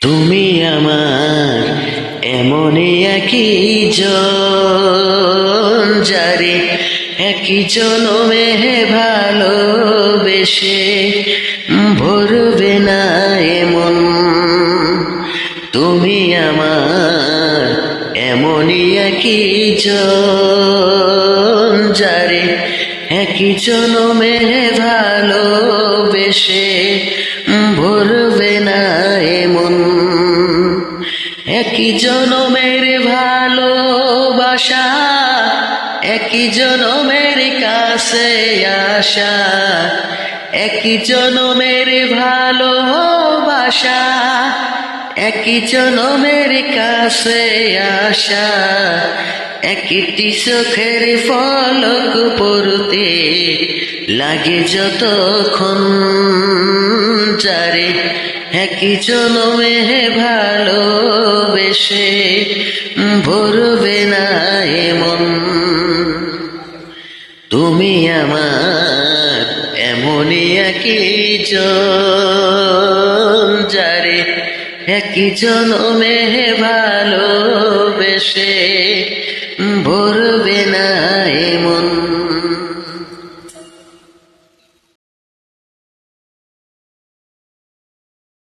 তুমি আমার এমনই একই জন, যারে একই জনমে ভালোবেসে ভরবে না এমন। তুমি আমার এমনই একই জন, যারে একই জনমে ভালোবেসে ভরবে না এমন। একই জনমের ভালোবাসা, একই জনমের কাছে আসা, একই জনমের ভালোবাসা, একই জনমের কাছে আসা, একটি চোখের পলক পড়তে লাগে যতক্ষণ, যারে একই জনমে ভালোবেসে ভরবে না এমন। তুমি আমার এমনই একই জন, যারে একই জনমে ভালোবেসে